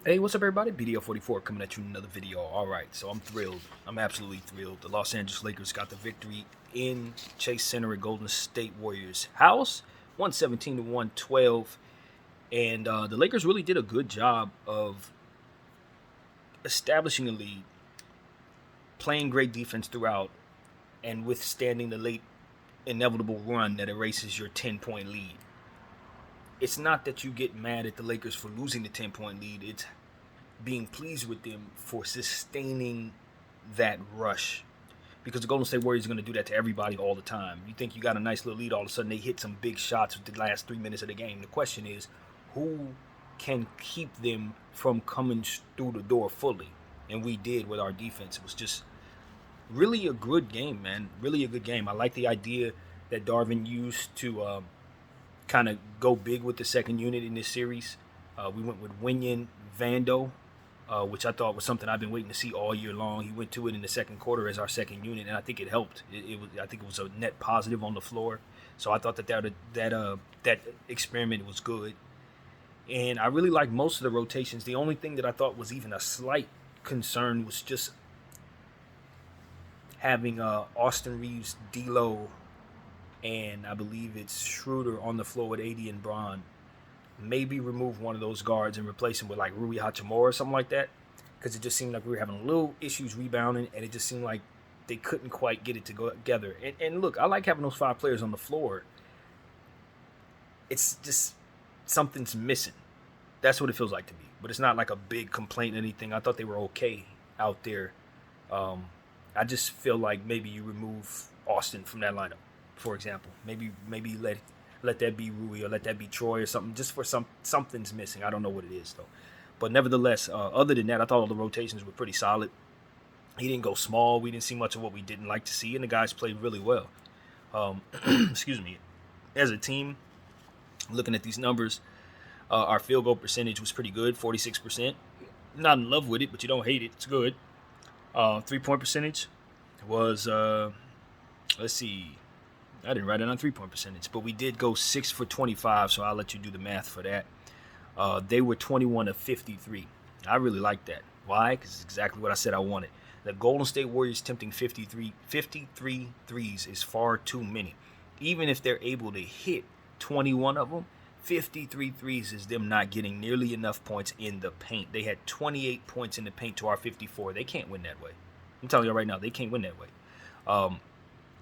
Hey, what's up, everybody? BDL44 coming at you in another video. All right, so I'm thrilled. I'm absolutely thrilled. The Los Angeles Lakers got the victory in Chase Center at Golden State Warriors' house, 117 to 112. And the Lakers really did a good job of establishing a lead, playing great defense throughout, and withstanding the late inevitable run that erases your 10-point lead. It's not that you get mad at the Lakers for losing the 10-point lead. It's being pleased with them for sustaining that rush. Because the Golden State Warriors are going to do that to everybody all the time. You think you got a nice little lead, all of a sudden they hit some big shots with the last 3 minutes of the game. The question is, who can keep them from coming through the door fully? And we did with our defense. It was just really a good game, man. Really a good game. I like the idea that Darvin used to kind of go big with the second unit in this series. We went with Winyan Vando, which I thought was something I've been waiting to see all year long. He went to it in the second quarter as our second unit, and I think it helped. I think it was a net positive on the floor. So I thought that experiment was good, and I really liked most of the rotations. The only thing that I thought was even a slight concern was just having Austin Reeves, D'Lo, and I believe it's Schroeder on the floor with AD and Braun. Maybe remove one of those guards and replace him with like Rui Hachimura or something like that, because it just seemed like we were having a little issues rebounding, and it just seemed like they couldn't quite get it to go together. And look, I like having those five players on the floor. It's just something's missing. That's what it feels like to me. But it's not like a big complaint or anything. I thought they were okay out there. I just feel like maybe you remove Austin from that lineup, for example. Maybe let that be Rui or let that be Troy or something, just for something's missing. I don't know what it is, though. But nevertheless, other than that, I thought all the rotations were pretty solid. He didn't go small. We didn't see much of what we didn't like to see, and the guys played really well. Excuse me. As a team, looking at these numbers, our field goal percentage was pretty good, 46%. Not in love with it, but you don't hate it. It's good. 3-point percentage was, let's see, I didn't write it on 3-point percentage, but we did go 6 for 25, so I'll let you do the math for that. They were 21 of 53. I really like that. Why? Because it's exactly what I said I wanted. The Golden State Warriors attempting 53 threes is far too many. Even if they're able to hit 21 of them, 53 threes is them not getting nearly enough points in the paint. They had 28 points in the paint to our 54. They can't win that way. I'm telling you right now, they can't win that way.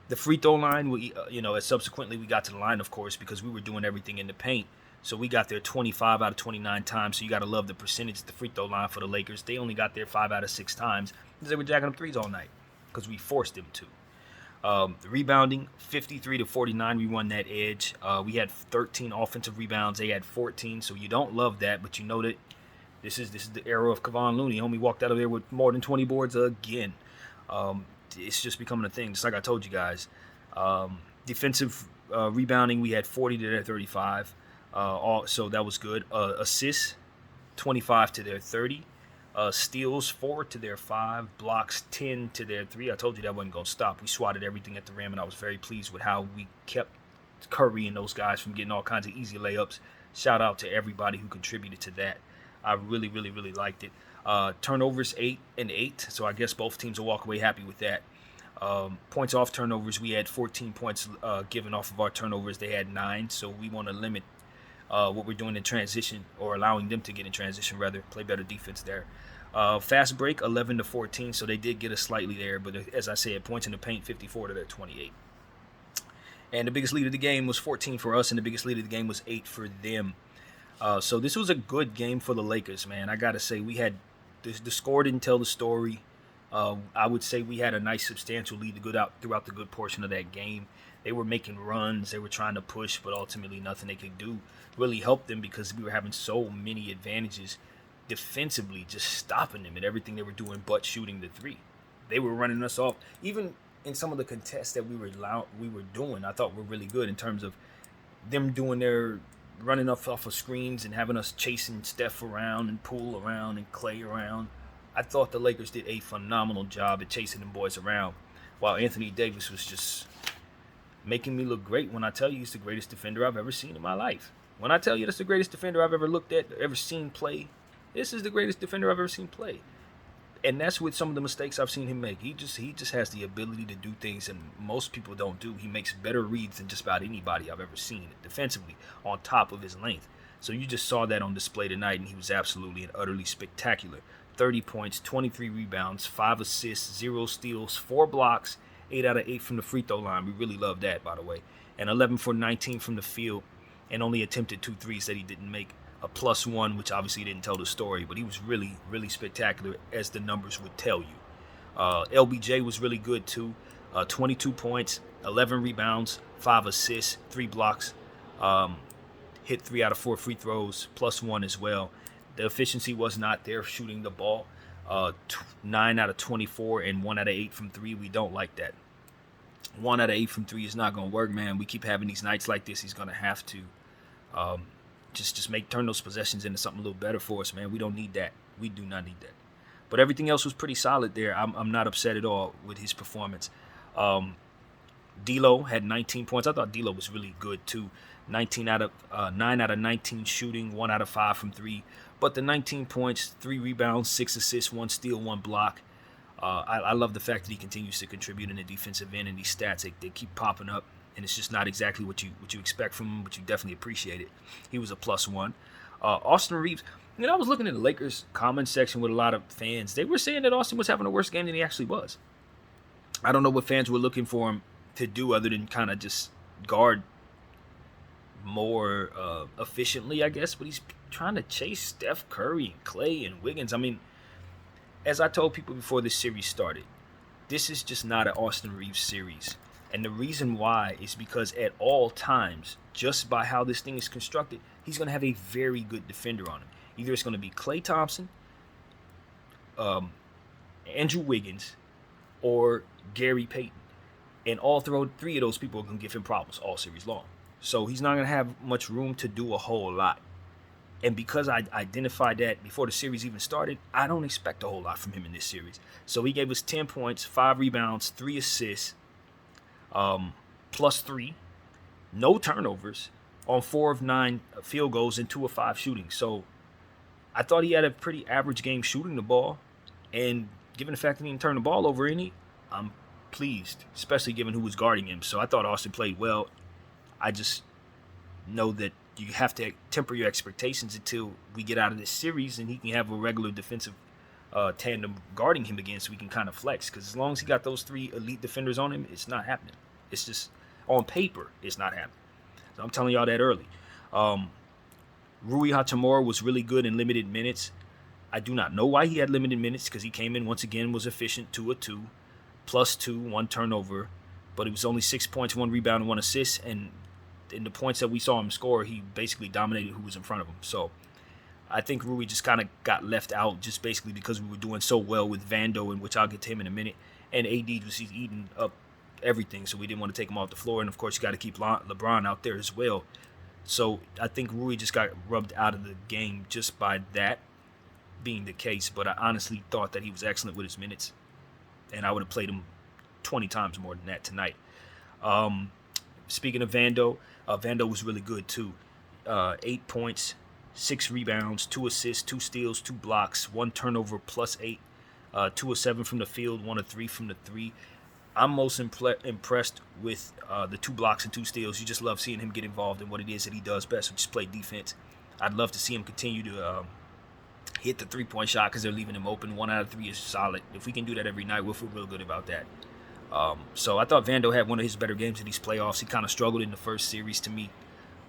The free throw line, subsequently we got to the line, of course, because we were doing everything in the paint. So we got there 25 out of 29 times. So you got to love the percentage at the free throw line for the Lakers. They only got there 5 out of 6 times because they were jacking up threes all night because we forced them to. The rebounding, 53 to 49, we won that edge. We had 13 offensive rebounds. They had 14, so you don't love that, but you know that this is the era of Kevon Looney. Homie walked out of there with more than 20 boards again. It's just becoming a thing, just like I told you guys. Defensive rebounding, we had 40 to their 35, so that was good. Assists, 25 to their 30. Steals 4 to their 5, blocks 10 to their 3. I told you that wasn't going to stop. We swatted everything at the rim, and I was very pleased with how we kept Curry and those guys from getting all kinds of easy layups. Shout out to everybody who contributed to that. I really, really, really liked it. Turnovers 8 and 8, so I guess both teams will walk away happy with that. Points off turnovers, we had 14 points given off of our turnovers. They had 9, so we want to limit what we're doing in transition, or allowing them to get in transition, rather, play better defense there. Fast break, 11 to 14, so they did get us slightly there, but as I said, points in the paint, 54 to their 28. And the biggest lead of the game was 14 for us, and the biggest lead of the game was 8 for them. So this was a good game for the Lakers, man. I got to say, we had the score didn't tell the story. I would say we had a nice substantial lead throughout the good portion of that game. They were making runs. They were trying to push, but ultimately nothing they could do really helped them because we were having so many advantages defensively, just stopping them at everything they were doing but shooting the three. They were running us off. Even in some of the contests that we were doing, I thought were really good in terms of them doing their running off of screens and having us chasing Steph around and Poole around and Clay around. I thought the Lakers did a phenomenal job at chasing them boys around, while Anthony Davis was just making me look great. When I tell you he's the greatest defender I've ever seen in my life. When I tell you that's the greatest defender I've ever looked at, ever seen play This is the greatest defender I've ever seen play. And that's with some of the mistakes I've seen him make. He just has the ability to do things and most people don't do. He makes better reads than just about anybody I've ever seen defensively on top of his length. So you just saw that on display tonight, and he was absolutely and utterly spectacular. 30 points, 23 rebounds, 5 assists, 0 steals, 4 blocks, 8 out of 8 from the free throw line. We really love that, by the way. And 11 for 19 from the field, and only attempted 2 threes that he didn't make. A +1, which obviously didn't tell the story, but he was really, really spectacular, as the numbers would tell you. LBJ was really good too. 22 points, 11 rebounds, 5 assists, 3 blocks. Hit 3 out of 4 free throws, +1 as well. The efficiency was not there shooting the ball. 9 out of 24 and 1 out of 8 from 3. We don't like that. 1 out of 8 from 3 is not going to work, man. We keep having these nights like this. He's going to have to just turn those possessions into something a little better for us, man. We don't need that. We do not need that. But everything else was pretty solid there. I'm not upset at all with his performance. D'Lo had 19 points. I thought D'Lo was really good too. 9 out of 19 shooting, 1 out of 5 from 3. But the 19 points, 3 rebounds, 6 assists, 1 steal, 1 block. I love the fact that he continues to contribute in the defensive end, and these stats they keep popping up, and it's just not exactly what you expect from him, but you definitely appreciate it. He was a +1. Austin Reeves. I was looking at the Lakers comment section with a lot of fans. They were saying that Austin was having a worse game than he actually was. I don't know what fans were looking for him to do other than kind of just guard more efficiently, I guess. But he's trying to chase Steph Curry and Clay and Wiggins. I mean, as I told people before this series started, this is just not an Austin Reeves series. And the reason why is because at all times, just by how this thing is constructed, he's going to have a very good defender on him. Either it's going to be Klay Thompson, Andrew Wiggins, or Gary Payton. And all three of those people are going to give him problems all series long. So he's not going to have much room to do a whole lot. And because I identified that before the series even started, I don't expect a whole lot from him in this series. So he gave us 10 points, 5 rebounds, 3 assists, +3, no turnovers on 4 of 9 field goals and 2 of 5 shooting. So I thought he had a pretty average game shooting the ball. And given the fact that he didn't turn the ball over any, I'm pleased, especially given who was guarding him. So I thought Austin played well. I just know that you have to temper your expectations until we get out of this series and he can have a regular defensive tandem guarding him again so we can kind of flex. Because as long as he got those 3 elite defenders on him, it's not happening. It's just, on paper, it's not happening. So I'm telling y'all that early. Rui Hachimura was really good in limited minutes. I do not know why he had limited minutes because he came in once again, was efficient, 2 of 2, +2, 1 turnover. But it was only 6 points, 1 rebound, and 1 assist. And in the points that we saw him score, he basically dominated who was in front of him. So I think Rui just kind of got left out just basically because we were doing so well with Vando, in which I'll get to him in a minute. And AD was eating up everything, so we didn't want to take him off the floor. And, of course, you got to keep LeBron out there as well. So I think Rui just got rubbed out of the game just by that being the case. But I honestly thought that he was excellent with his minutes, and I would have played him 20 times more than that tonight. Speaking of Vando, Vando was really good too. 8 points, 6 rebounds, 2 assists, 2 steals, 2 blocks, 1 turnover, +8, 2 of 7 from the field, 1 of 3 from the 3. I'm most impressed with the 2 blocks and 2 steals. You just love seeing him get involved in what it is that he does best, which is play defense. I'd love to see him continue to hit the 3-point shot because they're leaving him open. 1 out of 3 is solid. If we can do that every night, we'll feel real good about that. So I thought Vando had one of his better games in these playoffs. He kind of struggled in the first series to me,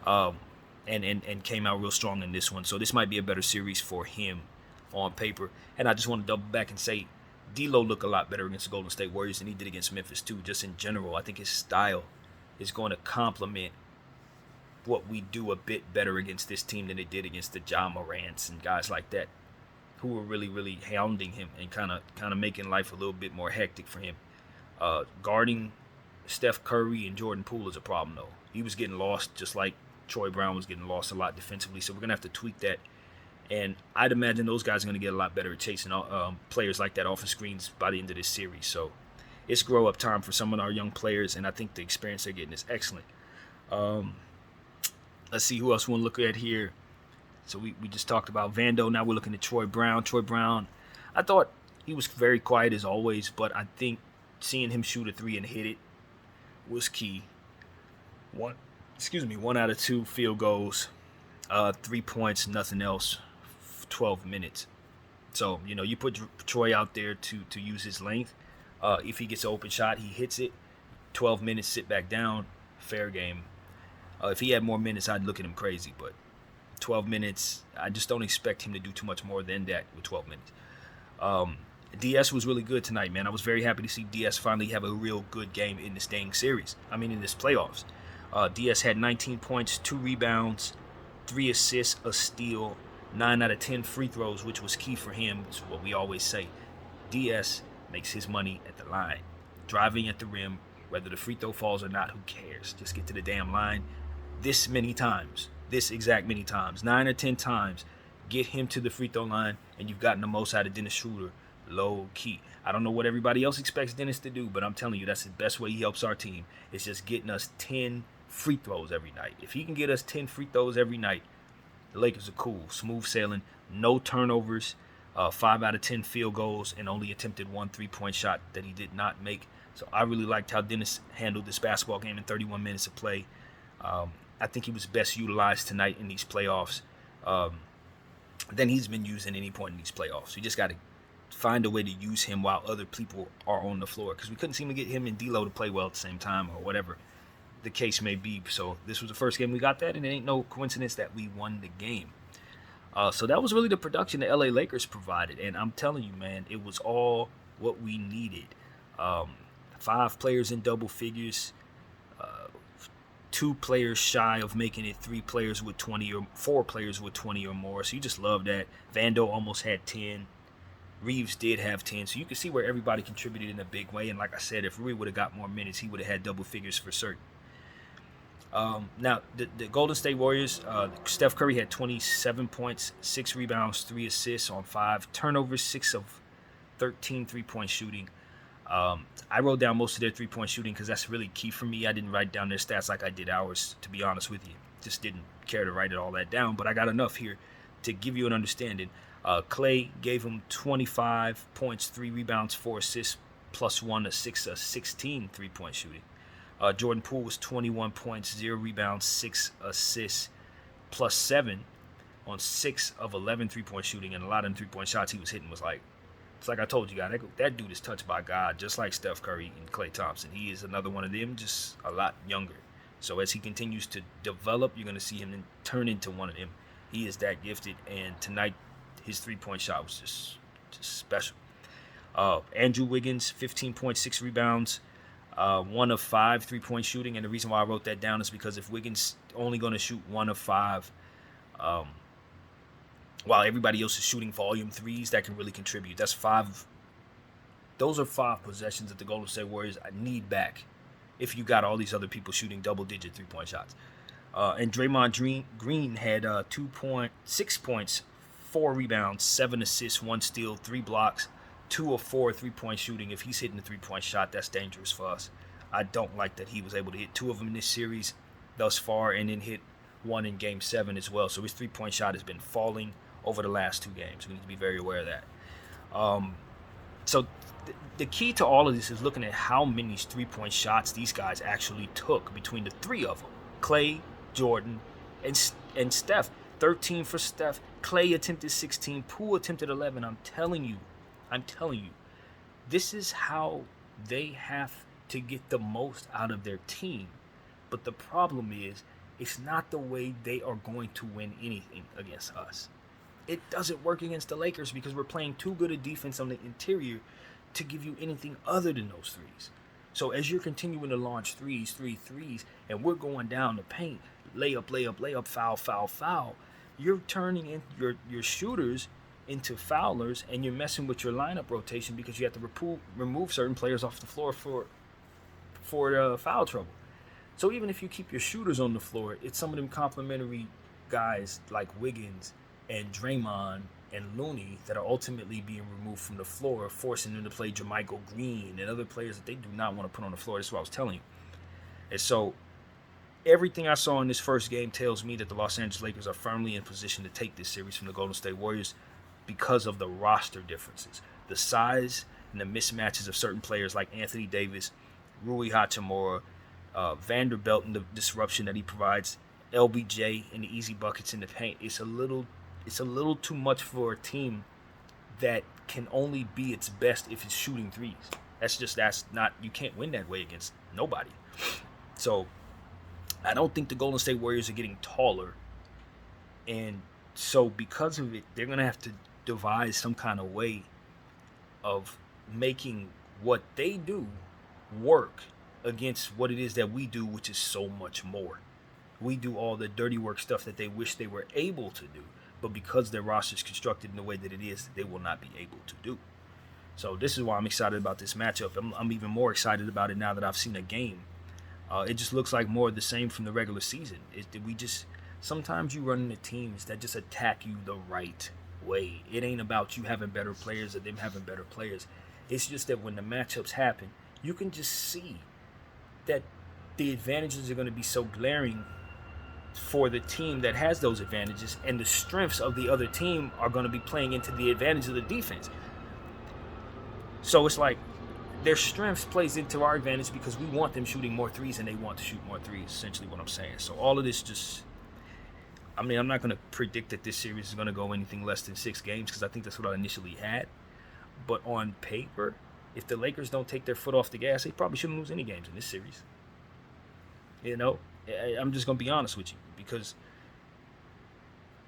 and came out real strong in this one. So this might be a better series for him on paper. And I just want to double back and say D'Lo looked a lot better against the Golden State Warriors than he did against Memphis too. Just in general, I think his style is going to complement what we do a bit better against this team than it did against the Ja Morants and guys like that, who were really, really hounding him and kind of making life a little bit more hectic for him. Guarding Steph Curry and Jordan Poole is a problem, though. He was getting lost just like Troy Brown was getting lost a lot defensively, so we're going to have to tweak that. And I'd imagine those guys are going to get a lot better at chasing players like that off the screens by the end of this series. So it's grow-up time for some of our young players, and I think the experience they're getting is excellent. Let's see who else we want to look at here. So we just talked about Vando. Now we're looking at Troy Brown. Troy Brown, I thought he was very quiet as always, but I think seeing him shoot a three and hit it was key. One out of two field goals, 3 points, nothing else, 12 minutes. So, you put Troy out there to use his length. If he gets an open shot, he hits it. 12 minutes, sit back down, fair game. If he had more minutes, I'd look at him crazy. But 12 minutes, I just don't expect him to do too much more than that with 12 minutes. DS was really good tonight, man. I was very happy to see DS finally have a real good game in this dang series. In this playoffs. DS had 19 points, 2 rebounds, 3 assists, a steal, 9 out of 10 free throws, which was key for him. It's what we always say. DS makes his money at the line. Driving at the rim, whether the free throw falls or not, who cares? Just get to the damn line this exact many times, 9 or 10 times. Get him to the free throw line, and you've gotten the most out of Dennis Schroeder, low key. I don't know what everybody else expects Dennis to do, but I'm telling you, that's the best way he helps our team. It's just getting us 10 free throws every night. If he can get us 10 free throws every night, the Lakers are cool. Smooth sailing, no turnovers, 5 out of 10 field goals, and only attempted 1 3-point shot that he did not make. So I really liked how Dennis handled this basketball game in 31 minutes of play. I think he was best utilized tonight in these playoffs than he's been used in any point in these playoffs. You just got to find a way to use him while other people are on the floor, because we couldn't seem to get him and D'Lo to play well at the same time, or whatever the case may be. So this was the first game we got that, and it ain't no coincidence that we won the game. So that was really the production the LA Lakers provided, and I'm telling you, man, it was all what we needed. 5 players in double figures, 2 players shy of making it 3 players with 20 or 4 players with 20 or more. So you just love that. Vando almost had 10. Reeves did have 10. So you can see where everybody contributed in a big way. And like I said, if Rui would have got more minutes, he would have had double figures for certain. Now, the Golden State Warriors, Steph Curry had 27 points, 6 rebounds, 3 assists on 5 turnovers, 6 of 13 3-point shooting. I wrote down most of their 3-point shooting because that's really key for me. I didn't write down their stats like I did ours, to be honest with you. Just didn't care to write all that down, but I got enough here to give you an understanding. Clay gave him 25 points, 3 rebounds, 4 assists, plus 1 6 16 3-point shooting. Jordan Poole was 21 points, 0 rebounds, 6 assists, plus 7 on 6 of 11 3-point shooting, and a lot of them 3-point shots he was hitting was like, it's like I told you guys, that dude is touched by God, just like Steph Curry and Klay Thompson. He is another one of them, just a lot younger. So as he continues to develop, you're going to see him turn into one of them. He is that gifted, and tonight his 3-point shot was just special. Andrew Wiggins, 15.6 rebounds, 1 of 5 3-point shooting, and the reason why I wrote that down is because if Wiggins only going to shoot 1 of 5, while everybody else is shooting volume 3s, that can really contribute. Those are 5 possessions that the Golden State Warriors need back if you got all these other people shooting double-digit 3-point shots. And Draymond Green had 6 points, 4 rebounds, 7 assists, 1 steal, 3 blocks, 2 of 4 3-point shooting. If he's hitting a 3-point shot, that's dangerous for us. I don't like that he was able to hit 2 of them in this series thus far, and then hit 1 in Game 7 as well. So his 3-point shot has been falling over the last 2 games. We need to be very aware of that. So the key to all of this is looking at how many 3-point shots these guys actually took between the 3 of them. Clay, Jordan, and Steph. 13 for Steph. Clay attempted 16. Poole attempted 11. I'm telling you, this is how they have to get the most out of their team. But the problem is, it's not the way they are going to win anything against us. It doesn't work against the Lakers because we're playing too good a defense on the interior to give you anything other than those 3s. So as you're continuing to launch 3s, and we're going down the paint, layup, foul, you're turning in your shooters into foulers, and you're messing with your lineup rotation because you have to remove certain players off the floor for foul trouble. So even if you keep your shooters on the floor, it's some of them complimentary guys like Wiggins and Draymond and Looney that are ultimately being removed from the floor, forcing them to play Jermichael Green and other players that they do not want to put on the floor. That's what I was telling you. And so everything I saw in this first game tells me that the Los Angeles Lakers are firmly in position to take this series from the Golden State Warriors because of the roster differences, the size and the mismatches of certain players like Anthony Davis, Rui Hachimura, Vanderbilt, and the disruption that he provides, LBJ and the easy buckets in the paint. It's a little too much for a team that can only be its best if it's shooting threes. That's not, you can't win that way against nobody. So I don't think the Golden State Warriors are getting taller. And so because of it, they're going to have to devise some kind of way of making what they do work against what it is that we do, which is so much more. We do all the dirty work stuff that they wish they were able to do, but because their roster is constructed in the way that it is, they will not be able to do. So this is why I'm excited about this matchup. I'm even more excited about it now that I've seen a game. It just looks like more of the same from the regular season. Sometimes you run into teams that just attack you the right way. It ain't about you having better players or them having better players. It's just that when the matchups happen, you can just see that the advantages are going to be so glaring for the team that has those advantages, and the strengths of the other team are going to be playing into the advantage of the defense. So it's like their strengths plays into our advantage because we want them shooting more threes and they want to shoot more threes, essentially what I'm saying. So all of this just, I'm not going to predict that this series is going to go anything less than 6 games because I think that's what I initially had. But on paper, if the Lakers don't take their foot off the gas, they probably shouldn't lose any games in this series. I'm just going to be honest with you, because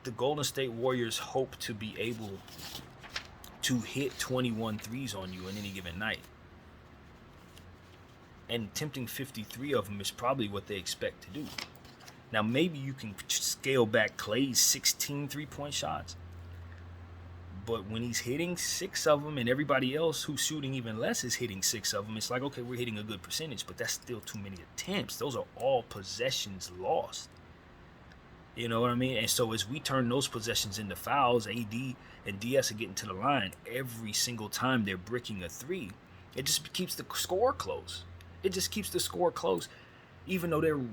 the Golden State Warriors hope to be able to hit 21 threes on you in any given night. And attempting 53 of them is probably what they expect to do. Now, maybe you can scale back Klay's 16 three-point shots, but when he's hitting 6 of them and everybody else who's shooting even less is hitting 6 of them, it's like, okay, we're hitting a good percentage, but that's still too many attempts. Those are all possessions lost. You know what I mean? And so as we turn those possessions into fouls, AD and DS are getting to the line every single time they're bricking a 3. It just keeps the score close. It just keeps the score close, even though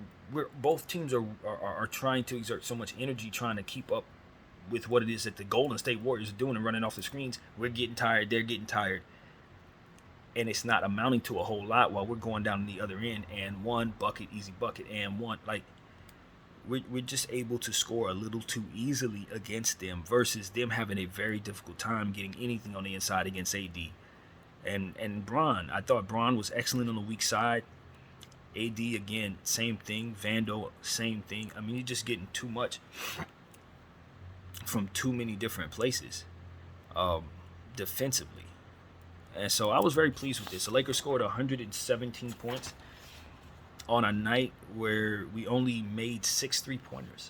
both teams are trying to exert so much energy trying to keep up with what it is that the Golden State Warriors are doing and running off the screens. We're getting tired. They're getting tired. And it's not amounting to a whole lot while we're going down the other end and one bucket, easy bucket, and one. Like, we're just able to score a little too easily against them versus them having a very difficult time getting anything on the inside against AD. And Bron, I thought Bron was excellent on the weak side. AD, again, same thing. Vando, same thing. I mean, you're just getting too much from too many different places defensively. And so I was very pleased with this. The Lakers scored 117 points on a night where we only made 6 3-pointers.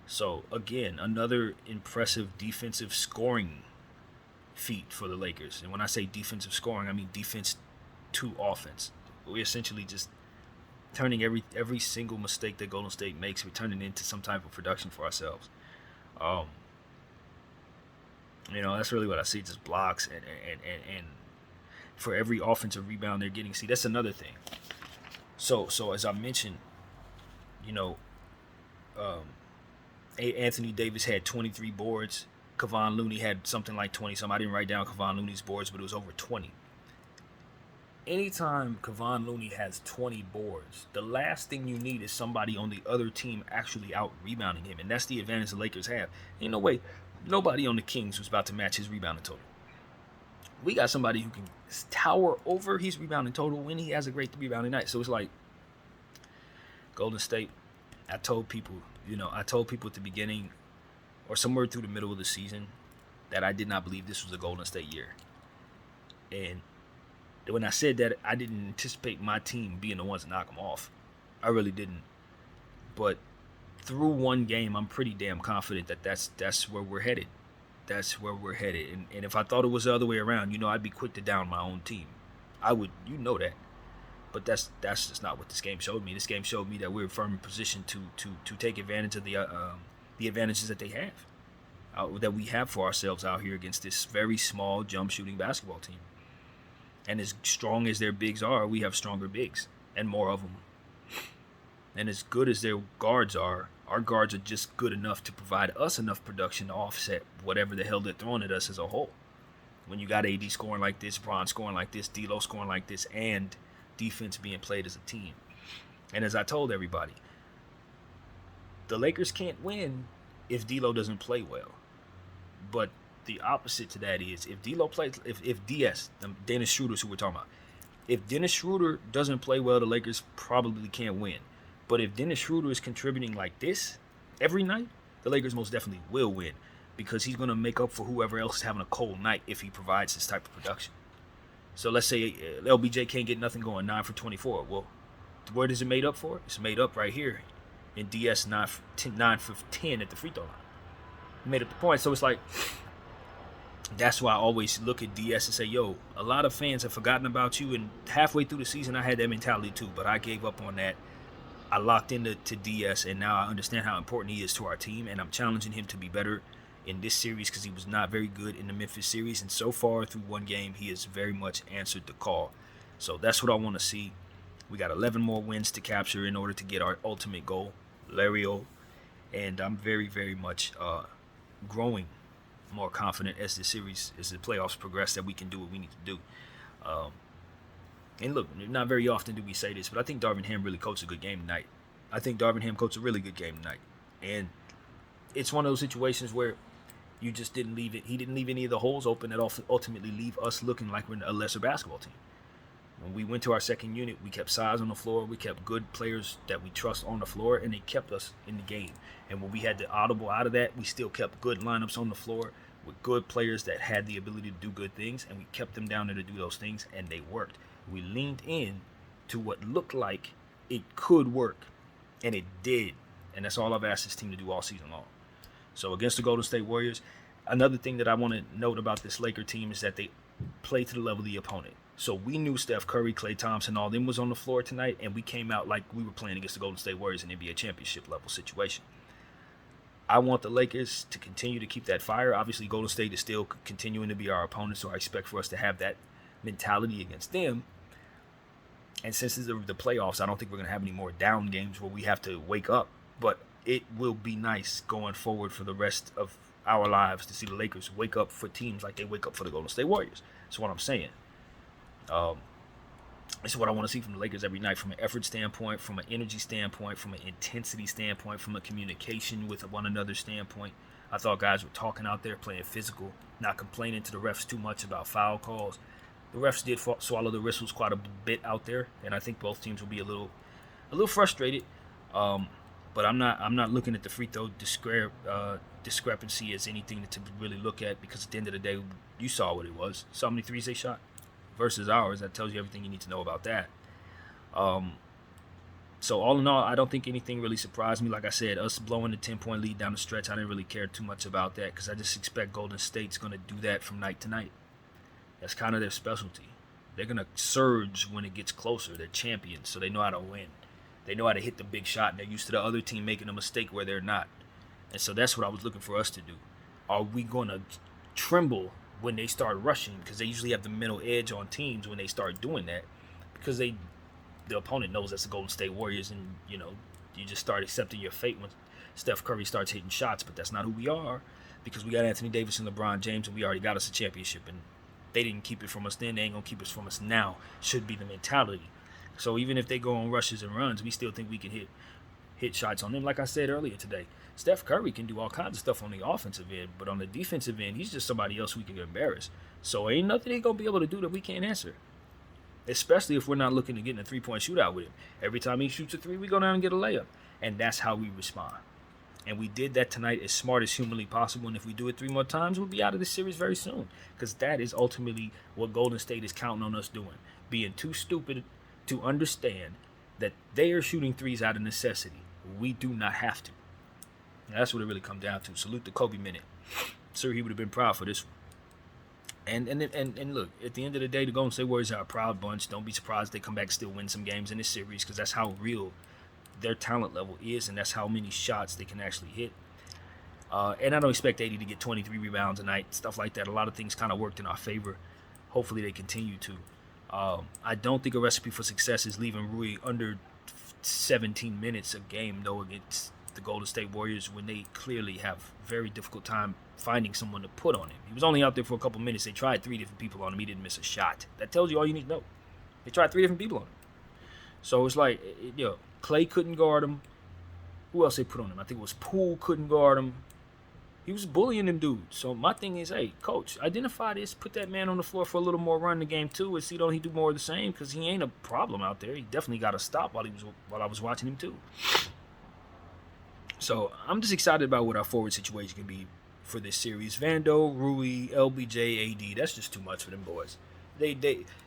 So, again, another impressive defensive scoring feat for the Lakers. And when I say defensive scoring, I mean defense to offense. We're essentially just turning every single mistake that Golden State makes, we're turning into some type of production for ourselves. That's really what I see, just blocks and for every offensive rebound they're getting. See, that's another thing. So as I mentioned, Anthony Davis had 23 boards. Kevon Looney had something like 20-some. I didn't write down Kevon Looney's boards, but it was over 20. Anytime Kevon Looney has 20 boards, the last thing you need is somebody on the other team actually out-rebounding him, and that's the advantage the Lakers have. Ain't no way nobody on the Kings was about to match his rebounding total. We got somebody who can tower over his rebounding total when he has a great rebounding night. So it's like Golden State. I told people at the beginning or somewhere through the middle of the season that I did not believe this was a Golden State year. And when I said that, I didn't anticipate my team being the ones to knock them off. I really didn't. But through one game, I'm pretty damn confident that that's where we're headed. That's where we're headed. And if I thought it was the other way around, I'd be quick to down my own team. I would, that. But that's just not what this game showed me. This game showed me that we're firm in position to take advantage of the advantages that they have, that we have for ourselves out here against this very small jump shooting basketball team. And as strong as their bigs are, we have stronger bigs and more of them. And as good as their guards are, our guards are just good enough to provide us enough production to offset whatever the hell they're throwing at us as a whole. When you got AD scoring like this, Bron scoring like this, D'Lo scoring like this, and defense being played as a team. And as I told everybody, the Lakers can't win if D'Lo doesn't play well. But the opposite to that is if D'Lo plays, if DS, Dennis Schroeder's who we're talking about, if Dennis Schroeder doesn't play well, the Lakers probably can't win. But if Dennis Schroeder is contributing like this every night, the Lakers most definitely will win because he's going to make up for whoever else is having a cold night if he provides this type of production. So let's say LBJ can't get nothing going, 9 for 24. Well, where does it made up for? It's made up right here in DS 9 for 10 at the free throw line. He made up the point. So it's like, that's why I always look at DS and say, yo, a lot of fans have forgotten about you. And halfway through the season, I had that mentality too, but I gave up on that. I locked into DS, and now I understand how important he is to our team, and I'm challenging him to be better in this series because he was not very good in the Memphis series, and so far through one game, he has very much answered the call. So that's what I want to see. We got 11 more wins to capture in order to get our ultimate goal, Lario, and I'm very, very much growing more confident as the series, as the playoffs progress, that we can do what we need to do. And look, not very often do we say this, but I think Darvin Ham really coached a good game tonight. I think Darvin Ham coached a really good game tonight. And it's one of those situations where you just didn't leave it. He didn't leave any of the holes open that ultimately leave us looking like we're a lesser basketball team. When we went to our second unit, we kept size on the floor. We kept good players that we trust on the floor, and they kept us in the game. And when we had the audible out of that, we still kept good lineups on the floor with good players that had the ability to do good things, and we kept them down there to do those things, and they worked. We leaned in to what looked like it could work, and it did. And that's all I've asked this team to do all season long. So against the Golden State Warriors, another thing that I want to note about this Laker team is that they play to the level of the opponent. So we knew Steph Curry, Klay Thompson, all them was on the floor tonight, and we came out like we were playing against the Golden State Warriors in an NBA championship level situation. I want the Lakers to continue to keep that fire. Obviously, Golden State is still continuing to be our opponent, so I expect for us to have that mentality against them. And since it's the playoffs, I don't think we're going to have any more down games where we have to wake up. But it will be nice going forward for the rest of our lives to see the Lakers wake up for teams like they wake up for the Golden State Warriors. That's what I'm saying. This is what I want to see from the Lakers every night, from an effort standpoint, from an energy standpoint, from an intensity standpoint, from a communication with one another standpoint. I thought guys were talking out there, playing physical, not complaining to the refs too much about foul calls. The refs did swallow the whistles quite a bit out there, and I think both teams will be a little frustrated. But I'm not looking at the free throw discrepancy as anything to really look at, because at the end of the day, you saw what it was. Saw how many threes they shot versus ours. That tells you everything you need to know about that. So all in all, I don't think anything really surprised me. Like I said, us blowing the 10-point lead down the stretch, I didn't really care too much about that, because I just expect Golden State's going to do that from night to night. That's kind of their specialty. They're going to surge when it gets closer. They're champions, so they know how to win. They know how to hit the big shot, and they're used to the other team making a mistake where they're not. And so that's what I was looking for us to do. Are we going to tremble when they start rushing? Because they usually have the mental edge on teams when they start doing that, because the opponent knows that's the Golden State Warriors, and you just start accepting your fate when Steph Curry starts hitting shots. But that's not who we are, because we got Anthony Davis and LeBron James, and we already got us a championship, and they didn't keep it from us then. They ain't gonna keep it from us now. Should be the mentality. So even if they go on rushes and runs, we still think we can hit shots on them. Like I said earlier today, Steph Curry can do all kinds of stuff on the offensive end, but on the defensive end, he's just somebody else we can embarrass. So ain't nothing they gonna be able to do that we can't answer. Especially if we're not looking to get in a 3-point shootout with him. Every time he shoots a 3, we go down and get a layup. And that's how we respond. And we did that tonight as smart as humanly possible. And if we do it 3 more times, we'll be out of this series very soon. Because that is ultimately what Golden State is counting on us doing. Being too stupid to understand that they are shooting 3s out of necessity. We do not have to. And that's what it really comes down to. Salute the Kobe minute. Sir, he would have been proud for this one. And look, at the end of the day, the Golden State Warriors are a proud bunch. Don't be surprised if they come back and still win some games in this series, because that's how real their talent level is, and that's how many shots they can actually hit. And I don't expect AD to get 23 rebounds a night, stuff like that. A lot of things kind of worked in our favor. Hopefully they continue to. I don't think a recipe for success is leaving Rui under 17 minutes a game, though, against the Golden State Warriors when they clearly have very difficult time finding someone to put on him. He was only out there for a couple minutes. They tried 3 different people on him. He didn't miss a shot. That tells you all you need to know. They tried 3 different people on him. So it's like, Clay couldn't guard him. Who else they put on him? I think it was Poole couldn't guard him. He was bullying them dudes. So my thing is, hey, coach, identify this. Put that man on the floor for a little more run in the game too, and see don't he do more of the same, because he ain't a problem out there. He definitely got to stop while I was watching him too. So I'm just excited about what our forward situation can be for this series. Vando, Rui, LBJ, AD. That's just too much for them boys. They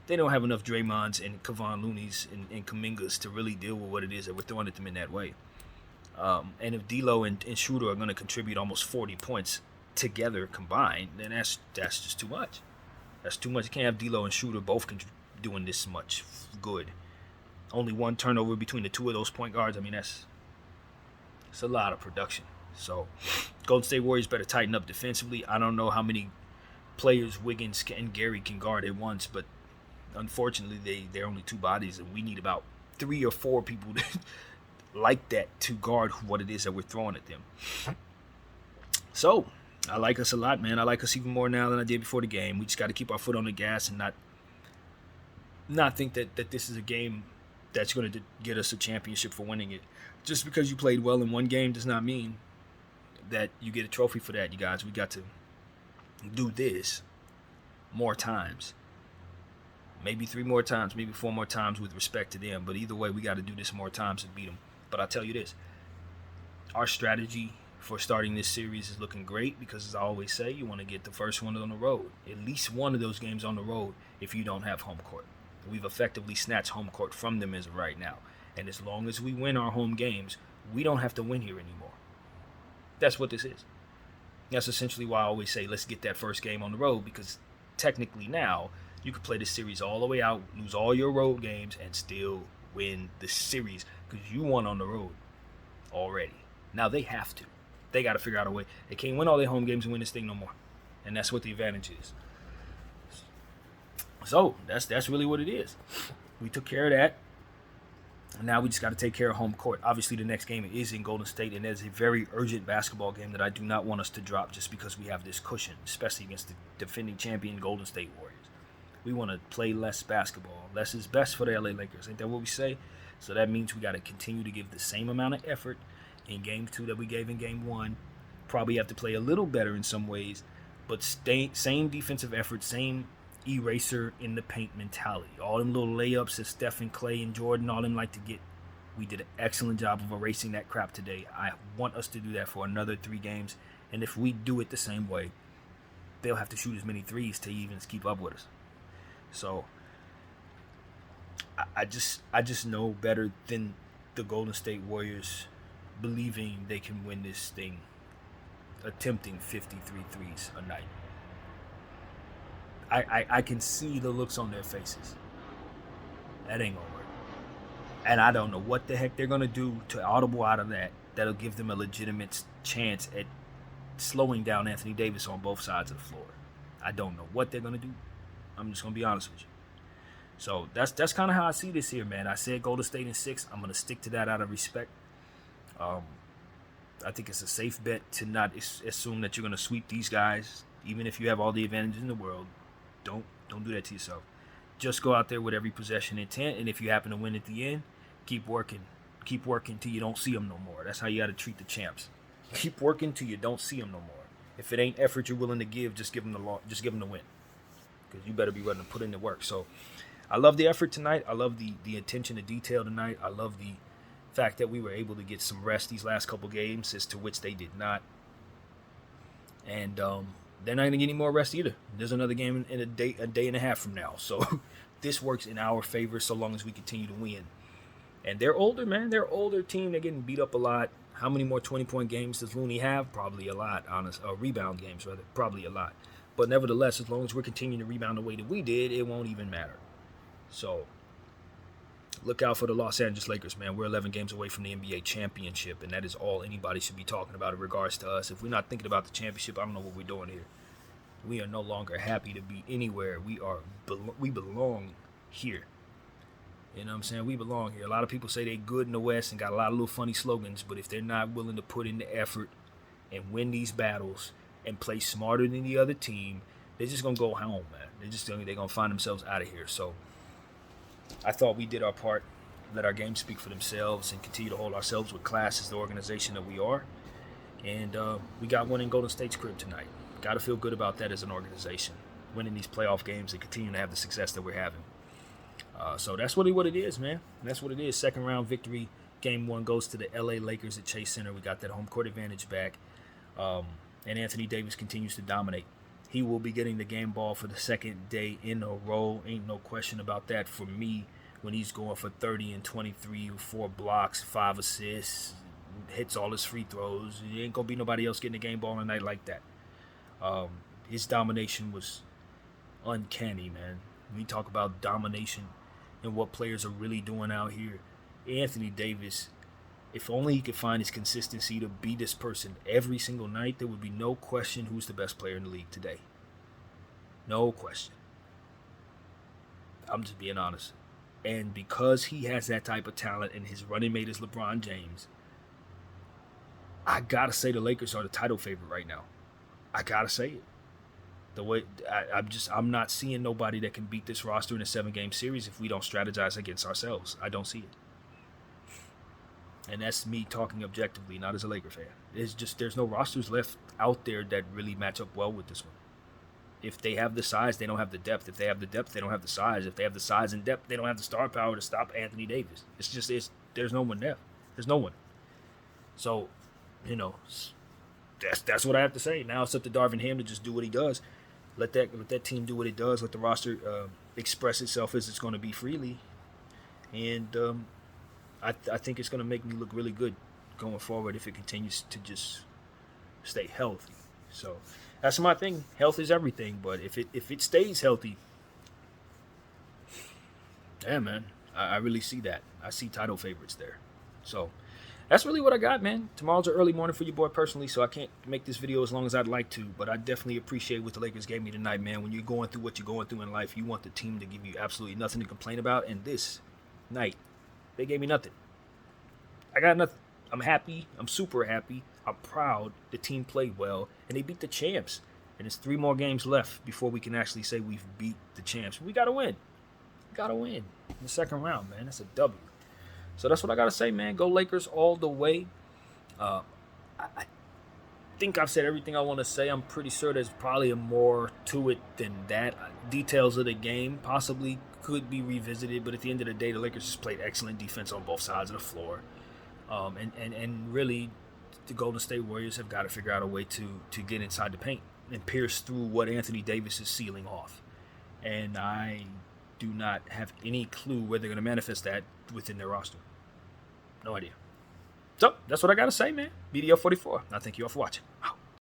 don't have enough Draymonds and Kevon Looney's and Kumingas to really deal with what it is that we're throwing at them in that way. And if D'Lo and Schroeder are going to contribute almost 40 points together combined, then that's just too much. That's too much. You can't have D'Lo and Schroeder both doing this much good. Only 1 turnover between the 2 of those point guards. I mean, it's a lot of production. So Golden State Warriors better tighten up defensively. I don't know how many players Wiggins and Gary can guard at once, but unfortunately they're only 2 bodies, and we need about 3 or 4 people like that to guard what it is that we're throwing at them. So I like us a lot, man. I like us even more now than I did before the game. We just got to keep our foot on the gas and not think that this is a game that's going to get us a championship for winning it. Just because you played well in one game does not mean that you get a trophy for that, you guys. We got to do this more times. Maybe 3 more times, maybe 4 more times with respect to them. But either way, we got to do this more times to beat them. But I'll tell you this. Our strategy for starting this series is looking great because, as I always say, you want to get the first one on the road. At least one of those games on the road if you don't have home court. We've effectively snatched home court from them as of right now. And as long as we win our home games, we don't have to win here anymore. That's what this is. That's essentially why I always say let's get that first game on the road, because technically now you could play this series all the way out, lose all your road games, and still win the series because you won on the road already. Now they have to. They got to figure out a way. They can't win all their home games and win this thing no more. And that's what the advantage is. So that's really what it is. We took care of that. And now we just got to take care of home court. Obviously, the next game is in Golden State, and there's a very urgent basketball game that I do not want us to drop just because we have this cushion, especially against the defending champion Golden State Warriors. We want to play less basketball. Less is best for the LA Lakers. Ain't that what we say? So that means we got to continue to give the same amount of effort in Game 2 that we gave in Game 1. Probably have to play a little better in some ways, but same defensive effort, same eraser in the paint mentality. All them little layups that Steph and Clay and Jordan, all them like to get. We did an excellent job of erasing that crap today. I want us to do that for another 3 games. And if we do it the same way, they'll have to shoot as many threes to even keep up with us. So I just know better than the Golden State Warriors believing they can win this thing attempting 53 threes a night. I can see the looks on their faces. That ain't gonna work. And I don't know what the heck they're gonna do to audible out of that. That'll give them a legitimate chance at slowing down Anthony Davis on both sides of the floor. I don't know what they're gonna do. I'm just gonna be honest with you. So that's kind of how I see this here, man. I said Golden State in 6. I'm gonna stick to that out of respect. I think it's a safe bet to not assume that you're gonna sweep these guys, even if you have all the advantages in the world. Don't do that to yourself. Just go out there with every possession intent, and if you happen to win at the end, keep working. Keep working till you don't see them no more. That's how you got to treat the champs. Keep working till you don't see them no more. If it ain't effort you're willing to give, just give them the win. Because you better be willing to put in the work. So I love the effort tonight. I love the attention to detail tonight. I love the fact that we were able to get some rest these last couple games, as to which they did not. And they're not going to get any more rest either. There's another game in a day and a half from now. So this works in our favor so long as we continue to win. And they're older, man. They're an older team. They're getting beat up a lot. How many more 20-point games does Looney have? Probably a lot, honest. Rebound games, rather. Probably a lot. But nevertheless, as long as we're continuing to rebound the way that we did, it won't even matter. So look out for the Los Angeles Lakers, man. We're 11 games away from the NBA championship, and that is all anybody should be talking about in regards to us. If we're not thinking about the championship, I don't know what we're doing here. We are no longer happy to be anywhere. We belong here. You know what I'm saying? We belong here. A lot of people say they good in the West and got a lot of little funny slogans, but if they're not willing to put in the effort and win these battles and play smarter than the other team, they're just gonna go home, man. They're gonna find themselves out of here. So I thought we did our part, let our games speak for themselves, and continue to hold ourselves with class as the organization that we are. And we got one in Golden State's crib tonight. Got to feel good about that as an organization, winning these playoff games and continuing to have the success that we're having. So that's really what it is, man. That's what it is. Second round victory. Game 1 goes to the LA Lakers at Chase Center. We got that home court advantage back. And Anthony Davis continues to dominate. He will be getting the game ball for the second day in a row. Ain't no question about that for me when he's going for 30 and 23, 4 blocks, 5 assists, hits all his free throws. There ain't going to be nobody else getting the game ball on a night like that. His domination was uncanny, man. We talk about domination and what players are really doing out here. Anthony Davis, if only he could find his consistency to be this person every single night, there would be no question who's the best player in the league today. No question. I'm just being honest. And because he has that type of talent and his running mate is LeBron James, I gotta say the Lakers are the title favorite right now. I gotta say it. The way I'm not seeing nobody that can beat this roster in a 7-game series if we don't strategize against ourselves. I don't see it. And that's me talking objectively, not as a Laker fan. There's no rosters left out there that really match up well with this one. If they have the size, they don't have the depth. If they have the depth, they don't have the size. If they have the size and depth, they don't have the star power to stop Anthony Davis. There's no one there. There's no one. So, that's what I have to say. Now it's up to Darvin Ham to just do what he does. Let that team do what it does. Let the roster express itself as it's going to be freely. And I think it's going to make me look really good going forward if it continues to just stay healthy. So that's my thing. Health is everything. But if it stays healthy, yeah, man, I really see that. I see title favorites there. So that's really what I got, man. Tomorrow's an early morning for your boy personally, so I can't make this video as long as I'd like to, but I definitely appreciate what the Lakers gave me tonight, man. When you're going through what you're going through in life, you want the team to give you absolutely nothing to complain about, and this night, they gave me nothing. I got nothing. I'm happy. I'm super happy. I'm proud. The team played well, and they beat the champs. And there's 3 more games left before we can actually say we've beat the champs. We got to win. We got to win in the second round, man. That's a W. So that's what I got to say, man. Go Lakers all the way. I think I've said everything I want to say. I'm pretty sure there's probably more to it than that. Details of the game possibly could be revisited, but at the end of the day, the Lakers just played excellent defense on both sides of the floor. And really, the Golden State Warriors have got to figure out a way to get inside the paint and pierce through what Anthony Davis is sealing off. And I do not have any clue where they're going to manifest that within their roster. No idea. So, that's what I got to say, man. BDL 44. I thank you all for watching. Out.